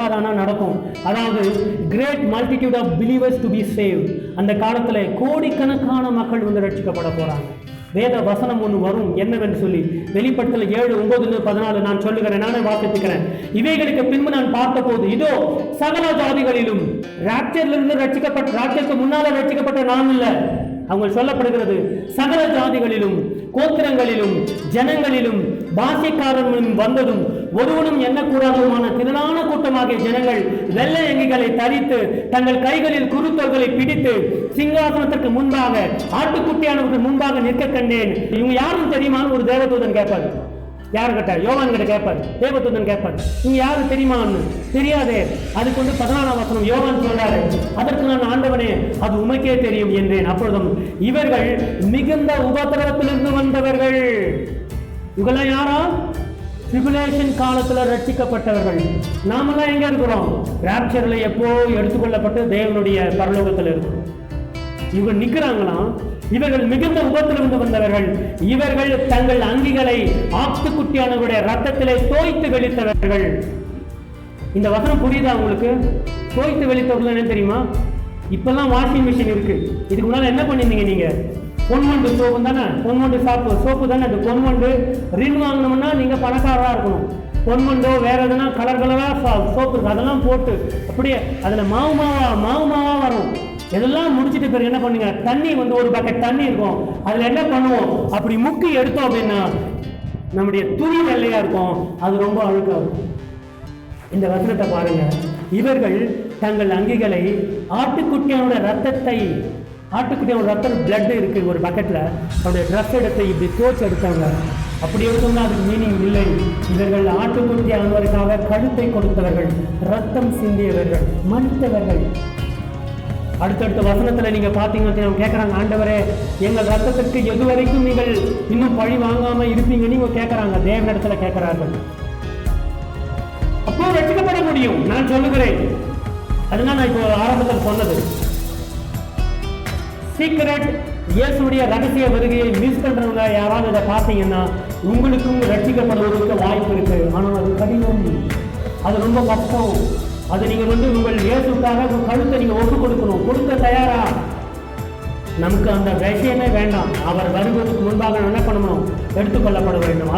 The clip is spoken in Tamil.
நடக்காதானா நடக்கும். அதாவது great multitude of believers to be save. அந்த காலத்தில் கோடிக்கணக்கான மக்கள் வந்து ரட்சிக்கப்பட போறாங்க. வேத வசனம் ஒன்று வரும் என்னவென்று சொல்லி வெளிப்படுத்தல் 7:9-14 நான் சொல்லுகிறேன், நானே வாசித்துக்கிறேன். இவைகளுக்கு பின்பு நான் பார்த்த போது இதோ சகல ஜாதிகளிலும் ராப்சரிலிருந்து ரட்சிக்கப்பட்ட, ராப்சருக்கு முன்னால ரட்சிக்கப்பட்ட நான் இல்லை, அவங்க சொல்லப்படுகிறது சகல ஜாதிகளிலும் கோத்திரங்களிலும் ஜனங்களிலும் பாஷைக்காரர்களும் வந்ததும் ஒருவனும் எண்ணக்கூடாததுமான திரளான கூட்டமாகிய ஜனங்கள் வெள்ளை அங்கிகளை தரித்து தங்கள் கைகளில் குருத்தோர்களை பிடித்து சிங்காசனத்திற்கு முன்பாக ஆட்டுக்குட்டியானவர்கள் முன்பாக நிற்க கண்டேன். இவங்க யாரும் தெரியுமான்னு ஒரு தேவதூதன் கேட்பார். யாரு கிட்ட? யோவான் கிட்ட கேட்பார். தேவதூதன் கேட்பார், இவங்க யாரு தெரியுமான்னு. தெரியாதே. அதுக்கு வந்து 14ஆம் வசனம் யோவான் சொல்றாரு, அதற்கு நான் ஆண்டவனே அது உமக்கே தெரியும் என்றேன். அப்பொழுதும் இவர்கள் மிகுந்த உபத்திரவத்திலிருந்து வந்தவர்கள். இவங்கெல்லாம் யாரா? ட்ரிபுலேஷன் காலத்துல ரட்சிக்கப்பட்டவர்கள். நாமெல்லாம் எங்க இருக்கிறோம்? ராப்சர்ல எப்போ எடுத்துக்கொள்ளப்பட்டு தேவனுடைய பரலோகத்தில் இருக்கும். இவங்க நிக்கிறாங்களாம். இவர்கள் மிகுந்த உபத்திலிருந்து வந்தவர்கள். இவர்கள் தங்கள் அங்கிகளை ஆட்டுக்குட்டியானவருடைய ரத்தத்திலே தோய்த்து வெளித்தவர்கள். இந்த வசனம் புரியுதா உங்களுக்கு? தோய்த்து வெளித்தவர்கள் என்ன தெரியுமா? இப்பெல்லாம் வாஷிங் மிஷின் இருக்கு. இதுக்கு முன்னால என்ன பண்ணிருந்தீங்க நீங்க? பொன்வண்டு சோப்பு தானே, பொன்வண்டு சோப்பு தானே. அது பொன்வண்டு ரின் வாங்கணும்னா நீங்க பணக்காரராக இருக்கணும். பொன்வண்டோ வேற எதுனா கலர் கலரா சோப்பு இருக்கு, அதெல்லாம் போட்டு அப்படியே அதுல மாவு மாவா வரும். இதெல்லாம் முடிச்சிட்டு பிறகு என்ன பண்ணுங்க, தண்ணி வந்து ஒரு பக்கெட் தண்ணி இருக்கும், அதுல என்ன பண்ணுவோம், அப்படி முக்கி எடுத்தோம் அப்படின்னா நம்முடைய துணி வெள்ளையா இருக்கும், அது ரொம்ப அழுக்கா இருக்கும். இந்த வசனத்தை பாருங்க. இவர்கள் தங்கள் அங்கிகளை ஆட்டுக்குட்டியோட ரத்தத்தை, ஆட்டுக்குட்டியோட ரத்தம் பிளட் இருக்கு ஒரு பக்கெட்ல, அவருடைய ட்ரெஸ் எடுத்து இப்படி தோச்சு எடுத்தாங்க. அப்படி எடுத்தோம்னா அதுக்கு மீனிங் இல்லை. இவர்கள் ஆட்டுக்குட்டி ஆனவருக்காக கழுத்தை கொடுத்தவர்கள், ரத்தம் சிந்தியவர்கள், மன்னித்தவர்கள். அடுத்தடுத்த வசனத்துல நீங்க பாத்தீங்கன்னா கேட்கறாங்க, ஆண்டவரே எங்கள் ரத்தத்திற்கு எது வரைக்கும் நீங்கள் இன்னும் பழி வாங்காம இருப்பீங்க நீங்க கேட்கறாங்க. தேவனிடத்துல கேட்கிறார்கள். அப்போ ரட்சிக்கப்பட முடியும். நான் சொல்லுகிறேன், அதுதான் நான் இப்போ ஆரம்பத்தில் சொன்னது. சீக்கிரட் இயேசுடைய ரகசிய வருகையை மிஸ் பண்றவங்க யாராவது இதை பார்த்தீங்கன்னா உங்களுக்கும் ரட்சிக்கப்படுவதற்கு வாய்ப்பு இருக்கு. ஆனால் அது கடினம், அது ரொம்ப கஷ்டம். அது நீங்க வந்து உங்கள் இயேசுக்காக கழுத்தை நீங்க ஒப்பு கொடுக்கணும். கொடுக்க தயாரா? நமக்கு அந்த விஷயமே வேண்டாம். அவர் வருவதற்கு முன்பாக என்ன பண்ணணும்? எடுத்துக்கொள்ளப்பட வேண்டும்.